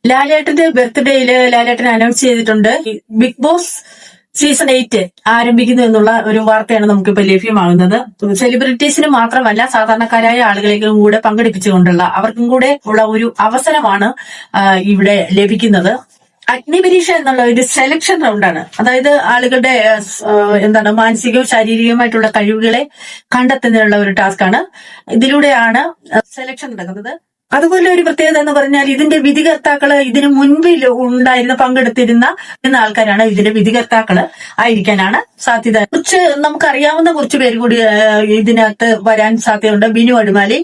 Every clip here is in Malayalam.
ലാലേട്ടന്റെ ബർത്ത്ഡേയില് ലാലേട്ടൻ അനൗൺസ് ചെയ്തിട്ടുണ്ട് ബിഗ് ബോസ് സീസൺ 8 ആരംഭിക്കുന്നു എന്നുള്ള ഒരു വാർത്തയാണ് നമുക്കിപ്പോ ലഭ്യമാകുന്നത്. സെലിബ്രിറ്റീസിന് മാത്രമല്ല സാധാരണക്കാരായ ആളുകളെയും കൂടെ പങ്കെടുപ്പിച്ചുകൊണ്ടുള്ള അവർക്കും കൂടെ ഉള്ള ഒരു അവസരമാണ് ഇവിടെ ലഭിക്കുന്നത്. അഗ്നിപരീക്ഷ എന്നുള്ള ഒരു സെലക്ഷൻ റൗണ്ടാണ്. അതായത് ആളുകളുടെ മാനസികവും ശാരീരികവുമായിട്ടുള്ള കഴിവുകളെ കണ്ടെത്തുന്നതിനുള്ള ഒരു ടാസ്കാണ്. ഇതിലൂടെയാണ് സെലക്ഷൻ നടക്കുന്നത്. അതുപോലെ ഒരു പ്രത്യേകത എന്ന് പറഞ്ഞാൽ ഇതിന്റെ വിധികർത്താക്കള് ഇതിനു മുൻപിൽ പങ്കെടുത്തിരുന്ന ആൾക്കാരാണ് ഇതിന്റെ വിധികർത്താക്കള് ആയിരിക്കാനാണ് സാധ്യത. നമുക്കറിയാവുന്ന കുറച്ച് പേര് കൂടി ഇതിനകത്ത് വരാൻ സാധ്യതയുണ്ട്. ബിനു അടിമാലി,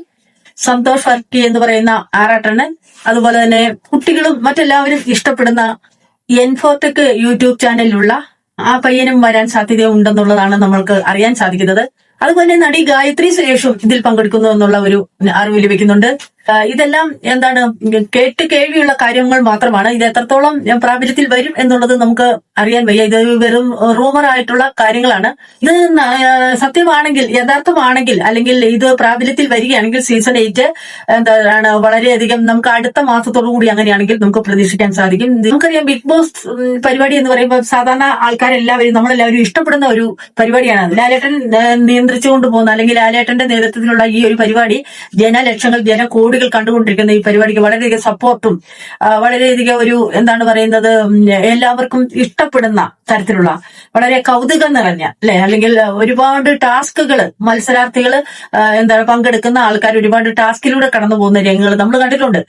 സന്തോഷ് വർക്കി എന്ന് പറയുന്ന ആറാട്ടണ്ണൻ, അതുപോലെ തന്നെ കുട്ടികളും മറ്റെല്ലാവരും ഇഷ്ടപ്പെടുന്ന എൻഫോർടെക് യൂട്യൂബ് ചാനലിലുള്ള ആ പയ്യനും വരാൻ സാധ്യതയുണ്ടെന്നുള്ളതാണ് നമ്മൾക്ക് അറിയാൻ സാധിക്കുന്നത്. അതുപോലെ നടി ഗായത്രി സുരേഷും ഇതിൽ പങ്കെടുക്കുന്നു എന്നുള്ള ഒരു അറിവ് ലഭിക്കുന്നുണ്ട്. ഇതെല്ലാം കേട്ട് കേൾവിയുള്ള കാര്യങ്ങൾ മാത്രമാണ്. ഇത് എത്രത്തോളം പ്രാബല്യത്തിൽ വരും എന്നുള്ളത് നമുക്ക് അറിയാൻ വയ്യ. ഇത് വെറും റൂമർ ആയിട്ടുള്ള കാര്യങ്ങളാണ്. ഇത് സത്യമാണെങ്കിൽ, യഥാർത്ഥമാണെങ്കിൽ, അല്ലെങ്കിൽ ഇത് പ്രാബല്യത്തിൽ വരികയാണെങ്കിൽ സീസൺ 8 വളരെയധികം നമുക്ക് അടുത്ത മാസത്തോടു കൂടി അങ്ങനെയാണെങ്കിൽ നമുക്ക് പ്രതീക്ഷിക്കാൻ സാധിക്കും. നമുക്കറിയാം ബിഗ് ബോസ് പരിപാടി എന്ന് പറയുമ്പോൾ സാധാരണ ആൾക്കാരെല്ലാവരും നമ്മളെല്ലാവരും ഇഷ്ടപ്പെടുന്ന ഒരു പരിപാടിയാണ്. ലാലേട്ടൻ നിയന്ത്രിച്ചുകൊണ്ട് പോകുന്ന അല്ലെങ്കിൽ ലാലേട്ടന്റെ നേതൃത്വത്തിലുള്ള ഈ ഒരു പരിപാടി ജനലക്ഷങ്ങൾ ജനകോടികൾ കണ്ടുകൊണ്ടിരിക്കുന്ന ഈ പരിപാടിക്ക് വളരെയധികം സപ്പോർട്ടും വളരെയധികം ഒരു എല്ലാവർക്കും ഇഷ്ടപ്പെടുന്ന തരത്തിലുള്ള വളരെ കൗതുകം നിറഞ്ഞ അല്ലെങ്കിൽ ഒരുപാട് ടാസ്കുകൾ മത്സരാർത്ഥികള് പങ്കെടുക്കുന്ന ആൾക്കാർ ഒരുപാട് ടാസ്കിലൂടെ കടന്നു പോകുന്ന രംഗങ്ങൾ നമ്മൾ കണ്ടിട്ടുണ്ട്.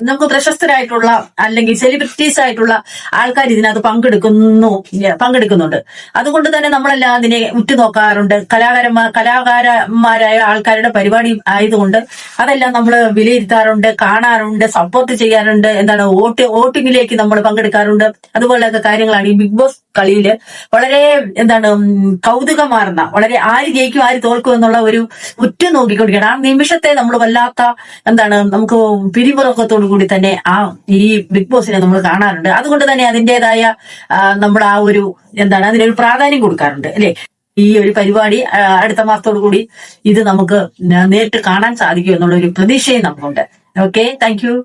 നമുക്ക് പ്രശസ്തരായിട്ടുള്ള അല്ലെങ്കിൽ സെലിബ്രിറ്റീസ് ആയിട്ടുള്ള ആൾക്കാർ ഇതിനകത്ത് പങ്കെടുക്കുന്നുണ്ട്. അതുകൊണ്ട് തന്നെ നമ്മളെല്ലാം അതിനെ ഉറ്റുനോക്കാറുണ്ട്. കലാകാരന്മാരായ ആൾക്കാരുടെ പരിപാടി ആയതുകൊണ്ട് അതെല്ലാം നമ്മൾ വിലയിരുത്താറുണ്ട്, കാണാറുണ്ട്, സപ്പോർട്ട് ചെയ്യാറുണ്ട്. വോട്ടിങ്ങിലേക്ക് നമ്മൾ പങ്കെടുക്കാറുണ്ട്. അതുപോലെയൊക്കെ കാര്യങ്ങളാണ് ഈ ബിഗ് ബോസ് കളിയില് വളരെ കൗതുകമാർന്ന, വളരെ ആര് ജയിക്കും ആര് തോൽക്കും എന്നുള്ള ഒരു ഉറ്റുനോക്കിക്കൊണ്ടിരിക്കുകയാണ്. ആ നിമിഷത്തെ നമ്മൾ വല്ലാത്ത നമുക്ക് പിരിമുറുക്കത്തോടു കൂടി തന്നെ ഈ ബിഗ് ബോസിനെ നമ്മൾ കാണാറുണ്ട്. അതുകൊണ്ട് തന്നെ അതിന്റേതായ നമ്മൾ അതിനൊരു പ്രാധാന്യം കൊടുക്കാറുണ്ട് അല്ലെ. ഈ ഒരു പരിപാടി അടുത്ത മാസത്തോടു കൂടി ഇത് നമുക്ക് നേരിട്ട് കാണാൻ സാധിക്കും എന്നുള്ള ഒരു പ്രതീക്ഷയും നമുക്കുണ്ട്. Okay, thank you.